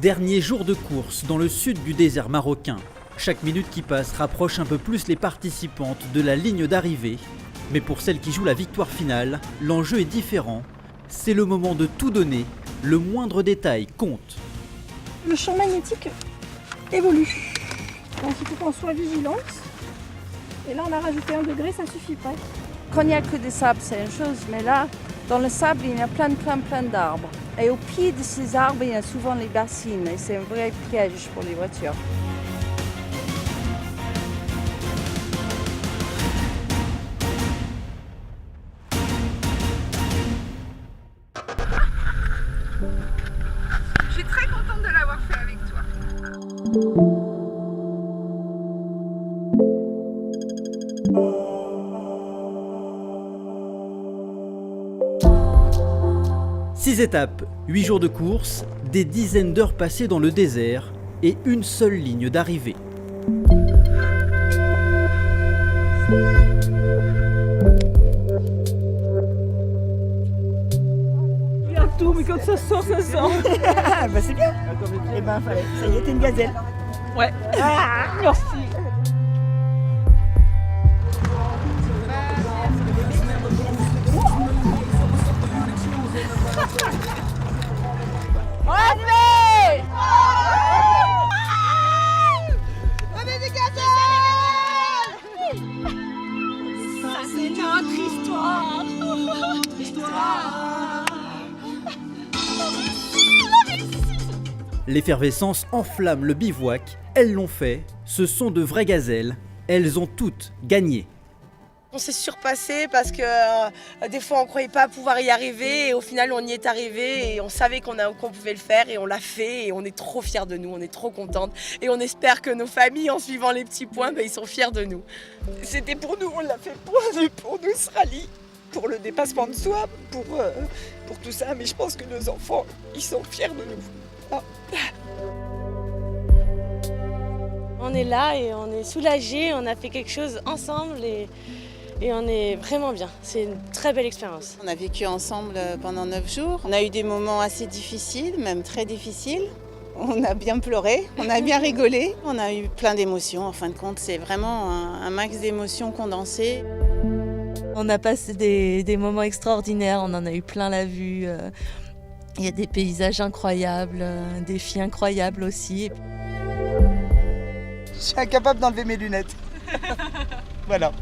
Dernier jour de course dans le sud du désert marocain. Chaque minute qui passe rapproche un peu plus les participantes de la ligne d'arrivée. Mais pour celles qui jouent la victoire finale, l'enjeu est différent. C'est le moment de tout donner, le moindre détail compte. Le champ magnétique évolue. Donc il faut qu'on soit vigilante. Et là on a rajouté 1 degré, ça suffit pas. Quand il n'y a que des sables, c'est une chose, mais là, dans le sable, il y a plein d'arbres. Et au pied de ces arbres, il y a souvent les bassines, et c'est un vrai piège pour les voitures. Je suis très contente de l'avoir fait avec toi. 6 étapes, 8 jours de course, des dizaines d'heures passées dans le désert et une seule ligne d'arrivée. Il y a tout, mais quand ça sort, ça sort. Bah c'est bien. Eh ben, ça y est, t'es une gazelle. Ouais. Ah, merci. C'est notre histoire. L'effervescence enflamme le bivouac, elles l'ont fait, ce sont de vraies gazelles, elles ont toutes gagné. On s'est surpassé parce que des fois on ne croyait pas pouvoir y arriver et au final on y est arrivé et on savait qu'on pouvait le faire et on l'a fait et on est trop fiers de nous, on est trop contentes et on espère que nos familles en suivant les petits points, ils sont fiers de nous. C'était pour nous, on l'a fait pour nous ce rallye, pour le dépassement de soi, pour tout ça, mais je pense que nos enfants ils sont fiers de nous. Ah. On est là et on est soulagés, on a fait quelque chose ensemble et on est vraiment bien. C'est une très belle expérience. On a vécu ensemble pendant 9 jours. On a eu des moments assez difficiles, même très difficiles. On a bien pleuré, on a bien rigolé. On a eu plein d'émotions. En fin de compte, c'est vraiment un max d'émotions condensées. On a passé des moments extraordinaires, on en a eu plein la vue. Il y a des paysages incroyables, des filles incroyables aussi. Je suis incapable d'enlever mes lunettes. Voilà.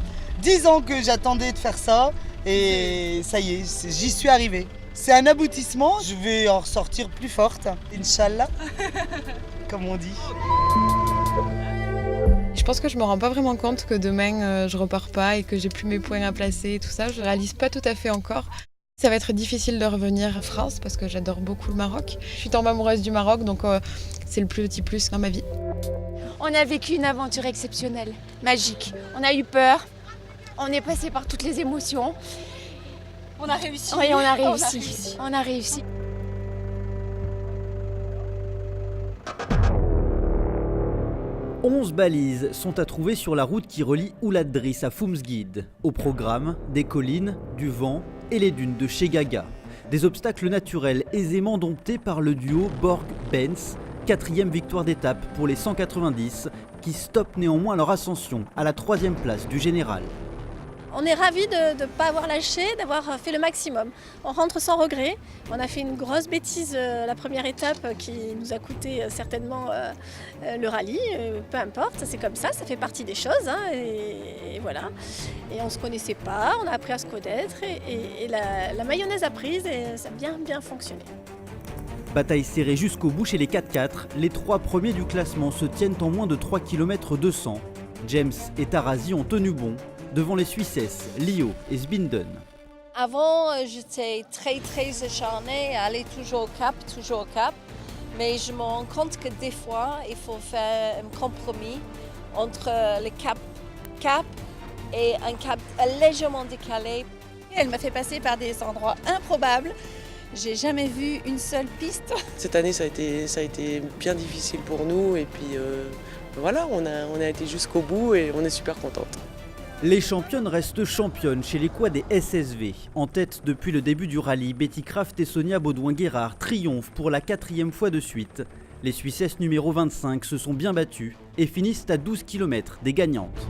10 ans que j'attendais de faire ça et ça y est, j'y suis arrivée. C'est un aboutissement, je vais en ressortir plus forte, Inch'Allah, comme on dit. Je pense que je me rends pas vraiment compte que demain je repars pas et que j'ai plus mes points à placer et tout ça. Je réalise pas tout à fait encore. Ça va être difficile de revenir en France parce que j'adore beaucoup le Maroc. Je suis tombée amoureuse du Maroc, donc c'est le plus petit plus dans ma vie. On a vécu une aventure exceptionnelle, magique. On a eu peur, on est passé par toutes les émotions. On a réussi. Oui, on a réussi. On a réussi. « 11 balises sont à trouver sur la route qui relie Oulad Driss à Foumsguid. Au programme, des collines, du vent et les dunes de Chegaga. Des obstacles naturels aisément domptés par le duo Borg-Benz, 4e victoire d'étape pour les 190, qui stoppent néanmoins leur ascension à la 3e place du général. On est ravis de ne pas avoir lâché, d'avoir fait le maximum. On rentre sans regret. On a fait une grosse bêtise la première étape qui nous a coûté certainement le rallye. Peu importe, c'est comme ça fait partie des choses. Et voilà. Et on ne se connaissait pas, on a appris à se connaître et la mayonnaise a prise et ça a bien fonctionné. Bataille serrée jusqu'au bout chez les 4x4, les 3 premiers du classement se tiennent en moins de 3 km 200. James et Tarazi ont tenu bon devant les Suissesses, Lio et Sbinden. Avant, j'étais très acharnée à aller toujours au cap. Mais je me rends compte que des fois, il faut faire un compromis entre le cap et un cap légèrement décalé. Elle m'a fait passer par des endroits improbables. J'ai jamais vu une seule piste. Cette année ça a été bien difficile pour nous et puis voilà, on a été jusqu'au bout et on est super contente. Les championnes restent championnes chez les quads des SSV. En tête depuis le début du rallye, Betty Kraft et Sonia Baudouin-Guérard triomphent pour la 4e fois de suite. Les Suissesses numéro 25 se sont bien battues et finissent à 12 km des gagnantes.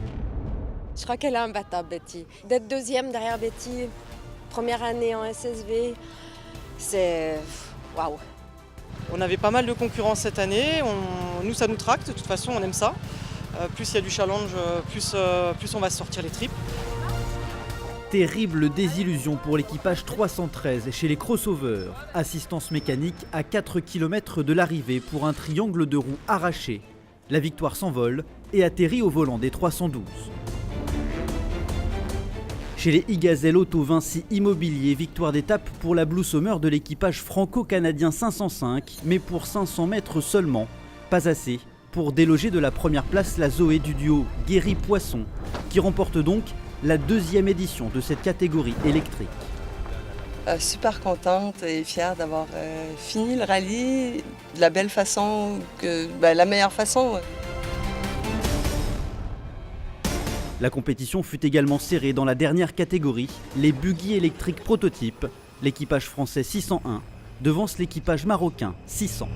Je crois qu'elle est imbattable, Betty. D'être deuxième derrière Betty, première année en SSV, c'est... waouh. On avait pas mal de concurrence cette année, nous ça nous tracte, de toute façon on aime ça. Plus il y a du challenge, plus on va se sortir les tripes. Terrible désillusion pour l'équipage 313 chez les crossovers. Assistance mécanique à 4 km de l'arrivée pour un triangle de roues arraché. La victoire s'envole et atterrit au volant des 312. Chez les e-Gazelle Auto Vinci Immobilier, victoire d'étape pour la Blue Summer de l'équipage franco-canadien 505, mais pour 500 mètres seulement. Pas assez pour déloger de la première place la Zoé du duo Guéry-Poisson, qui remporte donc la 2e édition de cette catégorie électrique. Super contente et fière d'avoir fini le rallye de la belle façon, la meilleure façon. La compétition fut également serrée dans la dernière catégorie, les buggy électriques prototypes. L'équipage français 601 devance l'équipage marocain 600.